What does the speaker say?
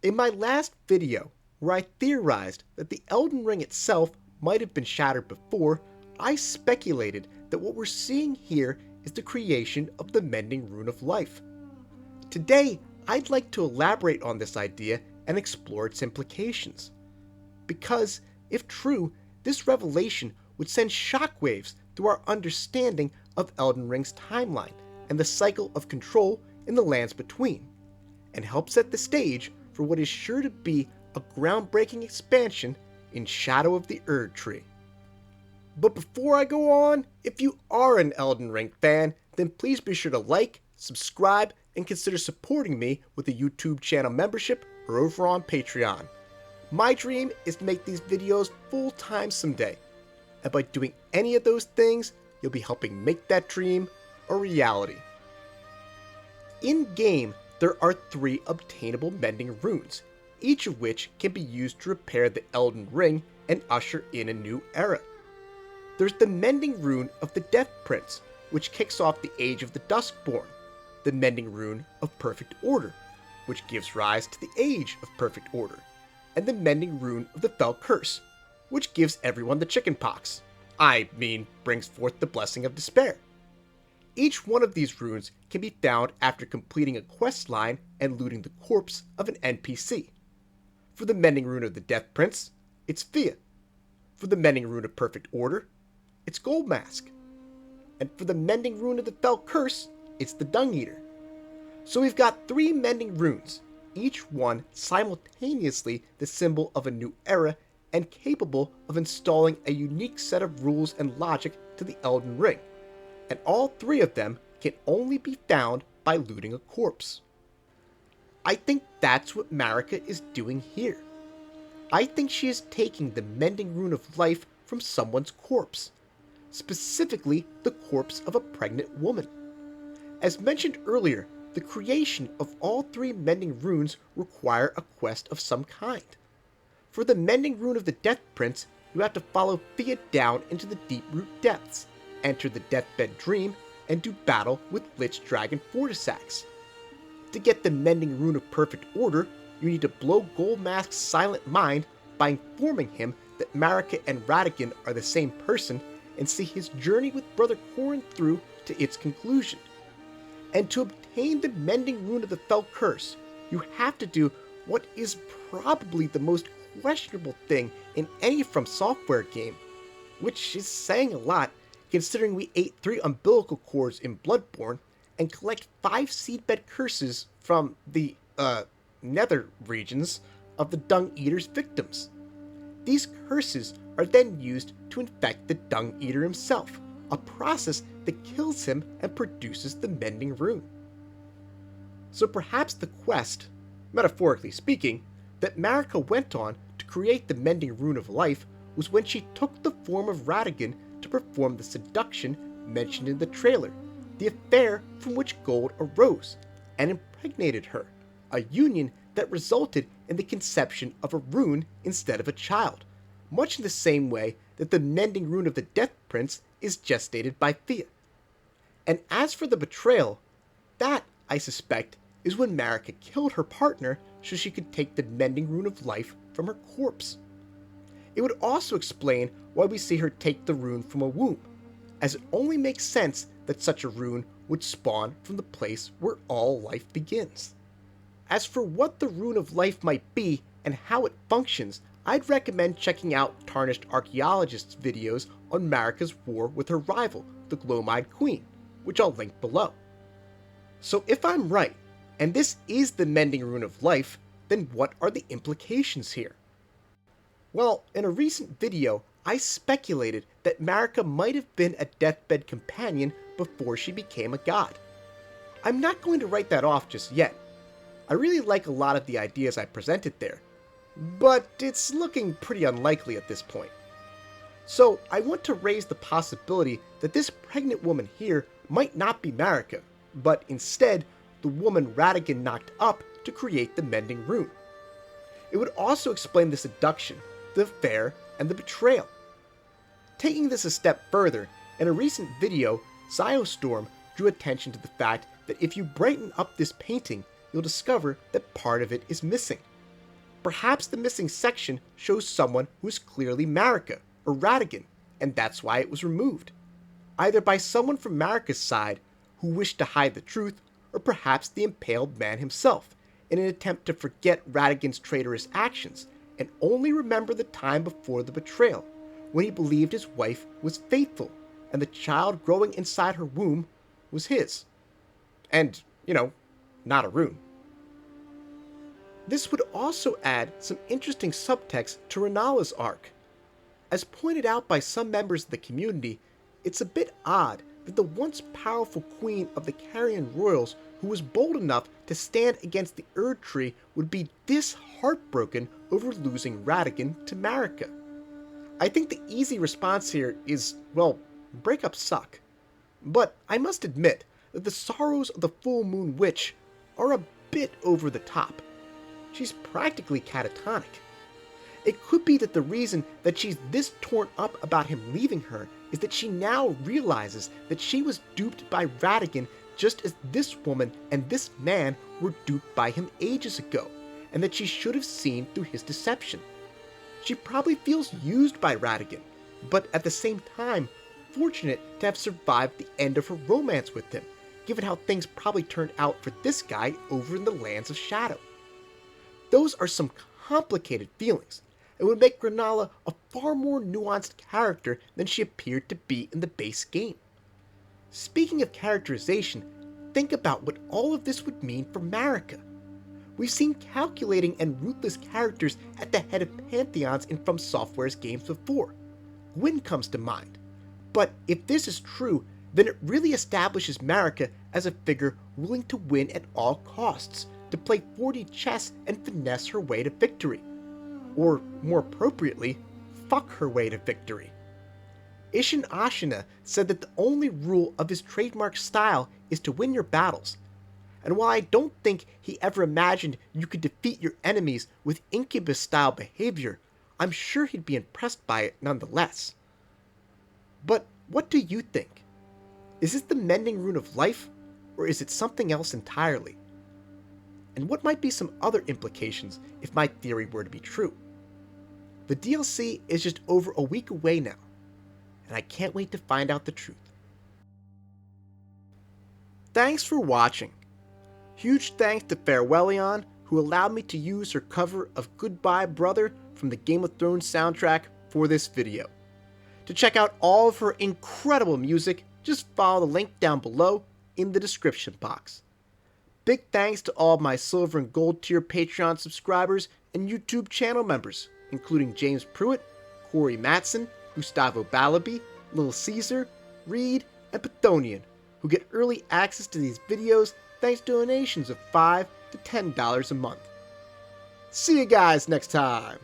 In my last video, where I theorized that the Elden Ring itself might have been shattered before, I speculated that what we're seeing here is the creation of the Mending Rune of Life. Today, I'd like to elaborate on this idea and explore its implications. Because, if true, this revelation would send shockwaves through our understanding of Elden Ring's timeline and the cycle of control in the lands between, and help set the stage for what is sure to be a groundbreaking expansion in Shadow of the Erdtree. But before I go on, if you are an Elden Ring fan, then please be sure to like, subscribe, and consider supporting me with a YouTube channel membership or over on Patreon. My dream is to make these videos full-time someday, and by doing any of those things, you'll be helping make that dream a reality. In-game, there are 3 obtainable Mending Runes, each of which can be used to repair the Elden Ring and usher in a new era. There's the Mending Rune of the Death Prince, which kicks off the Age of the Duskborn, the Mending Rune of Perfect Order, which gives rise to the Age of Perfect Order, and the Mending Rune of the Fell Curse, which gives everyone the chickenpox. I mean, brings forth the Blessing of Despair. Each one of these runes can be found after completing a quest line and looting the corpse of an NPC. For the Mending Rune of the Death Prince, it's Fia. For the Mending Rune of Perfect Order, it's Goldmask. And for the Mending Rune of the Fell Curse, it's the Dung Eater. So we've got 3 Mending Runes, each one simultaneously the symbol of a new era and capable of installing a unique set of rules and logic to the Elden Ring. And all 3 of them can only be found by looting a corpse. I think that's what Marika is doing here. I think she is taking the Mending Rune of Life from someone's corpse, specifically the corpse of a pregnant woman. As mentioned earlier, the creation of all 3 Mending Runes require a quest of some kind. For the Mending Rune of the Death Prince, you have to follow Fia down into the Deeproot Depths, enter the Deathbed Dream, and do battle with Lich Dragon Fortisax. To get the Mending Rune of Perfect Order, you need to blow Goldmask's silent mind by informing him that Marika and Radagon are the same person and see his journey with Brother Corrin through to its conclusion. And to obtain the Mending Rune of the Fell Curse, you have to do what is probably the most questionable thing in any From Software game, which is saying a lot considering we ate 3 umbilical cords in Bloodborne and collect 5 seedbed curses from the, nether regions of the Dung Eater's victims. These curses are then used to infect the Dung Eater himself, a process that kills him and produces the Mending Rune. So perhaps the quest, metaphorically speaking, that Marika went on to create the Mending Rune of Life was when she took the form of Radagon to perform the seduction mentioned in the trailer, the affair from which Gold arose, and impregnated her, a union that resulted in the conception of a rune instead of a child, much in the same way that the Mending Rune of the Death Prince is gestated by Fia. And as for the betrayal, that, I suspect, is when Marika killed her partner so she could take the Mending Rune of Life from her corpse. It would also explain why we see her take the rune from a womb, as it only makes sense that such a rune would spawn from the place where all life begins. As for what the Rune of Life might be and how it functions, I'd recommend checking out Tarnished Archaeologist's videos on Marika's war with her rival, the Gloam-Eyed Queen, which I'll link below. So if I'm right, and this is the Mending Rune of Life, then what are the implications here? Well, in a recent video, I speculated that Marika might have been a deathbed companion before she became a god. I'm not going to write that off just yet. I really like a lot of the ideas I presented there, but it's looking pretty unlikely at this point. So I want to raise the possibility that this pregnant woman here might not be Marika, but instead the woman Radagon knocked up to create the Mending Rune. It would also explain the seduction, the affair, and the betrayal. Taking this a step further, in a recent video, Ziostorm drew attention to the fact that if you brighten up this painting, you'll discover that part of it is missing. perhaps the missing section shows someone who is clearly Marika or Radagon, and that's why it was removed. Either by someone from Marika's side who wished to hide the truth, or perhaps the impaled man himself, in an attempt to forget Radagon's traitorous actions and only remember the time before the betrayal, when he believed his wife was faithful and the child growing inside her womb was his. And, not a rune. This would also add some interesting subtext to Renalla's arc. As pointed out by some members of the community, it's a bit odd that the once powerful queen of the Carrion Royals, who was bold enough to stand against the Erdtree, would be this heartbroken over losing Radagon to Marika. I think the easy response here is, well, breakups suck. But I must admit that the sorrows of the Full Moon Witch are a bit over the top. She's practically catatonic. It could be that the reason that she's this torn up about him leaving her is that she now realizes that she was duped by Radagon just as this woman and this man were duped by him ages ago, and that she should have seen through his deception. She probably feels used by Radagon, but at the same time, fortunate to have survived the end of her romance with him, given how things probably turned out for this guy over in the Lands of Shadow. Those are some complicated feelings, and would make Renalla a far more nuanced character than she appeared to be in the base game. Speaking of characterization, think about what all of this would mean for Marika. We've seen calculating and ruthless characters at the head of pantheons in From Software's games before. Gwyn comes to mind. But if this is true, then it really establishes Marika as a figure willing to win at all costs, to play 4D chess and finesse her way to victory. Or, more appropriately, fuck her way to victory. Ishin Ashina said that the only rule of his trademark style is to win your battles. And while I don't think he ever imagined you could defeat your enemies with Incubus-style behavior, I'm sure he'd be impressed by it nonetheless. But what do you think? Is this the Mending Rune of Life, or is it something else entirely? And what might be some other implications if my theory were to be true? The DLC is just over a week away now, and I can't wait to find out the truth. Thanks for watching. Huge thanks to Farewelleon, who allowed me to use her cover of Goodbye Brother from the Game of Thrones soundtrack for this video. To check out all of her incredible music, just follow the link down below in the description box. Big thanks to all of my silver and gold tier Patreon subscribers and YouTube channel members, including James Pruitt, Corey Matson, Gustavo Balabi, Lil Caesar, Reed, and Pathonian, who get early access to these videos thanks to donations of $5 to $10 a month. See you guys next time!